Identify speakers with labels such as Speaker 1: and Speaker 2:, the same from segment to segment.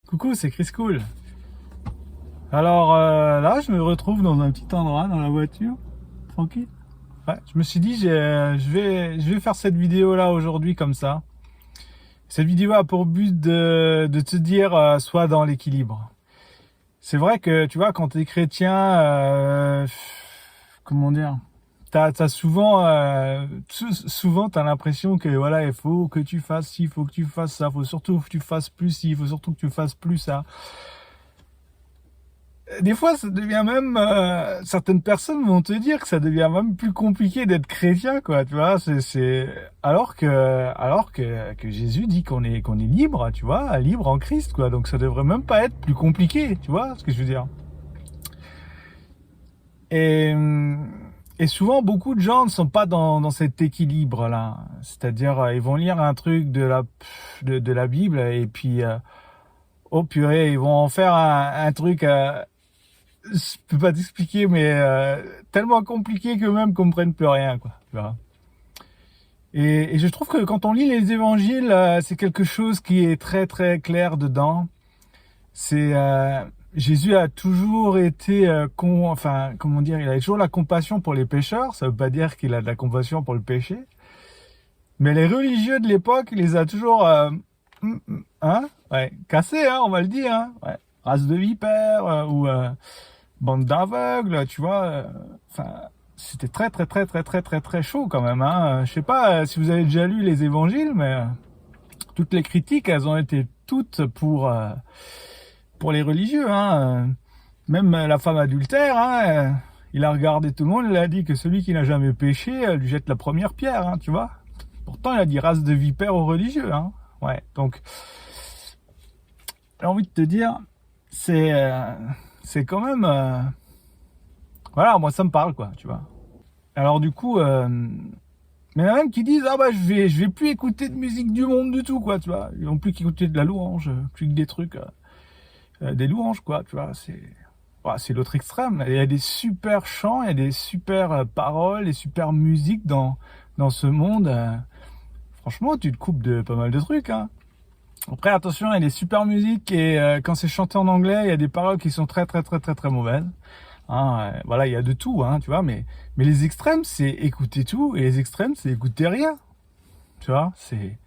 Speaker 1: Coucou, c'est Chris Cool. Alors là, je me retrouve dans un petit endroit dans la voiture, tranquille. Ouais, je me suis dit, je vais faire cette vidéo là aujourd'hui comme ça. Cette vidéo a pour but de te dire, sois dans l'équilibre. C'est vrai que tu vois, quand t'es chrétien, comment dire, t'as souvent, souvent t'as l'impression que voilà, il faut que tu fasses ci, il faut que tu fasses ça, il faut surtout que tu fasses plus ci, il faut surtout que tu fasses plus ça. Des fois, ça devient même, certaines personnes vont te dire que ça devient même plus compliqué d'être chrétien, quoi, tu vois, alors que Jésus dit qu'on est libre, tu vois, libre en Christ, quoi, donc ça devrait même pas être plus compliqué, tu vois ce que je veux dire. Et, et souvent, beaucoup de gens ne sont pas dans cet équilibre-là. C'est-à-dire, ils vont lire un truc de la Bible et puis, oh purée, ils vont en faire un truc, je peux pas t'expliquer, mais tellement compliqué que même qu'on comprenne plus rien, quoi. Tu vois. Et je trouve que quand on lit les évangiles, c'est quelque chose qui est très très clair dedans. C'est Jésus a toujours été enfin comment dire, il a toujours la compassion pour les pécheurs. Ça veut pas dire qu'il a de la compassion pour le péché, mais les religieux de l'époque, il les a toujours cassés, hein, on va le dire, hein, ouais. Race de vipères ou bande d'aveugles, tu vois. Enfin, c'était très très très très très très très chaud quand même, hein. Je sais pas si vous avez déjà lu les évangiles, mais toutes les critiques, elles ont été toutes pour les religieux, hein. Même la femme adultère, hein, il a regardé tout le monde, il a dit que celui qui n'a jamais péché lui jette la première pierre, hein, tu vois. Pourtant, il a dit race de vipères aux religieux, hein. Ouais, donc j'ai envie de te dire, c'est quand même, voilà, moi ça me parle, quoi, tu vois. Alors du coup, mais il y en a même qui disent, ah bah je vais plus écouter de musique du monde du tout, quoi, tu vois. Ils vont plus qu'écouter de la louange, plus que des trucs, des louanges, quoi, tu vois. C'est l'autre extrême. Il y a des super chants, il y a des super paroles, des super musiques dans ce monde. Franchement, tu te coupes de pas mal de trucs, hein. Après, attention, il y a des super musiques et quand c'est chanté en anglais, il y a des paroles qui sont très très très très très mauvaises. Hein, voilà, il y a de tout, hein, tu vois, mais les extrêmes, c'est écouter tout, et les extrêmes, c'est écouter rien. Tu vois, c'est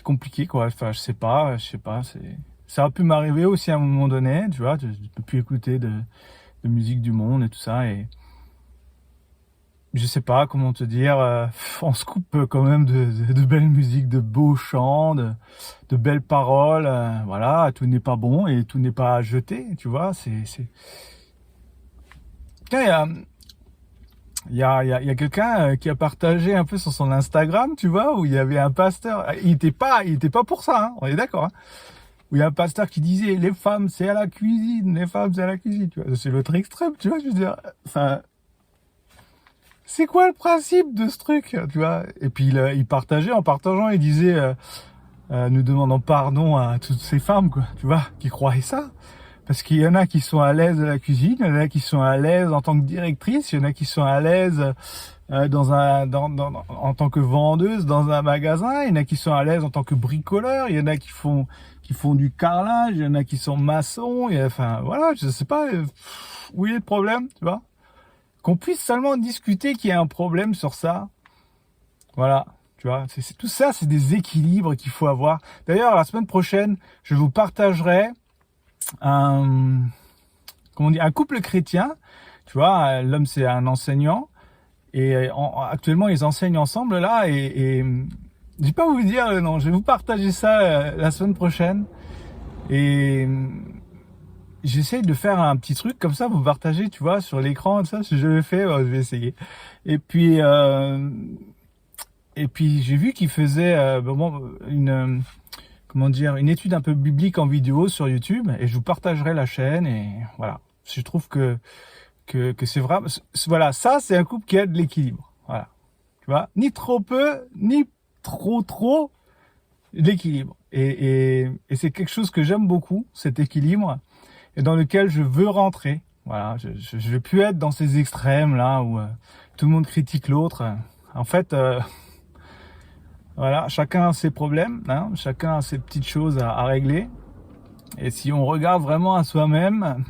Speaker 1: compliqué, quoi. Enfin, je sais pas, ça a pu m'arriver aussi à un moment donné, tu vois, je peux plus écouter de musique du monde et tout ça, et je sais pas comment te dire, on se coupe quand même de belles musiques, de beaux chants, de belles paroles, voilà, tout n'est pas bon et tout n'est pas à jeter, tu vois, Tiens, il y a quelqu'un qui a partagé un peu sur son Instagram, tu vois, où il y avait un pasteur, il était pas pour ça, hein, on est d'accord, hein, où il y a un pasteur qui disait, les femmes, c'est à la cuisine, les femmes, c'est à la cuisine, tu vois, c'est l'autre extrême, tu vois, je veux dire, enfin, c'est quoi le principe de ce truc, tu vois? Et puis il partageait, en partageant, il disait, nous demandons pardon à toutes ces femmes, quoi, tu vois, qui croyaient ça. Parce qu'il y en a qui sont à l'aise à la cuisine, il y en a qui sont à l'aise en tant que directrice, il y en a qui sont à l'aise en tant que vendeuse dans un magasin, il y en a qui sont à l'aise en tant que bricoleur, il y en a qui font du carrelage, il y en a qui sont maçons, enfin voilà, je sais pas où est le problème, tu vois. Qu'on puisse seulement discuter qu'il y a un problème sur ça. Voilà, tu vois, tout ça, c'est des équilibres qu'il faut avoir. D'ailleurs, la semaine prochaine, je vous partagerai un couple chrétien. Tu vois, l'homme, c'est un enseignant. Et actuellement, ils enseignent ensemble, là. Et je vais pas vous dire le nom, je vais vous partager ça la semaine prochaine. Et j'essaye de faire un petit truc comme ça, vous partagez, tu vois, sur l'écran, ça, si je le fais, je vais essayer. Et puis, j'ai vu qu'il faisait une étude un peu biblique en vidéo sur YouTube, et je vous partagerai la chaîne, et voilà. Je trouve que c'est vrai, voilà, ça, c'est un couple qui a de l'équilibre, voilà. Tu vois, ni trop peu, ni trop l'équilibre. Et c'est quelque chose que j'aime beaucoup, cet équilibre, et dans lequel je veux rentrer. Voilà, je veux plus être dans ces extrêmes là où tout le monde critique l'autre. En fait, voilà, chacun a ses problèmes, hein, chacun a ses petites choses à régler. Et si on regarde vraiment à soi-même,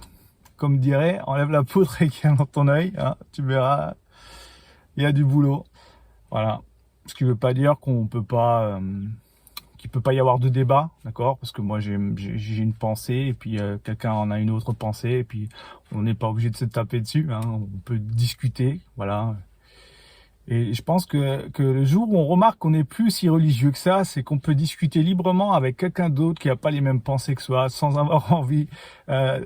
Speaker 1: comme dirait, enlève la poudre et qu'il y a dans ton œil, hein, tu verras, il y a du boulot. Voilà. Ce qui veut pas dire qu'on peut pas, qu'il peut pas y avoir de débat, d'accord? Parce que moi j'ai une pensée et puis quelqu'un en a une autre pensée et puis on n'est pas obligé de se taper dessus, hein, on peut discuter, voilà. Et je pense que le jour où on remarque qu'on n'est plus si religieux que ça, c'est qu'on peut discuter librement avec quelqu'un d'autre qui n'a pas les mêmes pensées que soi, sans avoir envie euh,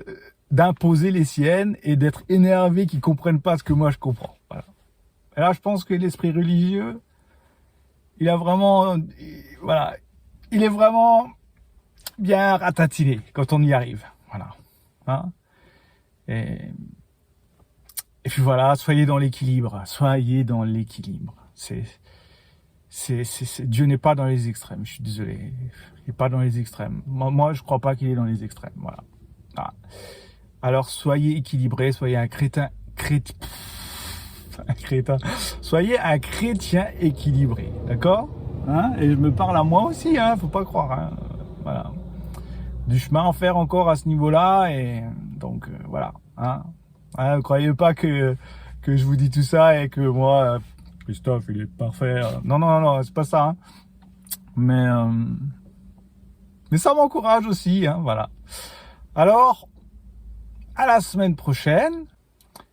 Speaker 1: d'imposer les siennes et d'être énervé qu'ils comprennent pas ce que moi je comprends. Voilà. Et là, je pense que l'esprit religieux, il a vraiment, voilà, il est vraiment bien ratatiné quand on y arrive. Voilà. Hein, et puis voilà, soyez dans l'équilibre. Soyez dans l'équilibre. Dieu n'est pas dans les extrêmes. Je suis désolé. Il n'est pas dans les extrêmes. Moi, je crois pas qu'il est dans les extrêmes. Voilà. Ah. Alors, soyez équilibrés. Soyez un crétin. Un crétin. Soyez un chrétien équilibré. D'accord, hein? Et je me parle à moi aussi. Hein, faut pas croire. Hein. Voilà. Du chemin à faire encore à ce niveau-là. Et donc, voilà. Hein. Hein, ne croyez pas que je vous dis tout ça et que moi, Christophe, il est parfait. Non, non, non, non, c'est pas ça. Hein. Mais ça m'encourage aussi. Hein, voilà. Alors, à la semaine prochaine.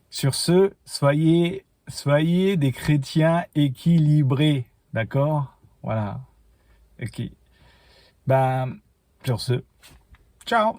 Speaker 1: Sur ce, soyez des chrétiens équilibrés. D'accord? Voilà. Ok. Ben, sur ce, ciao!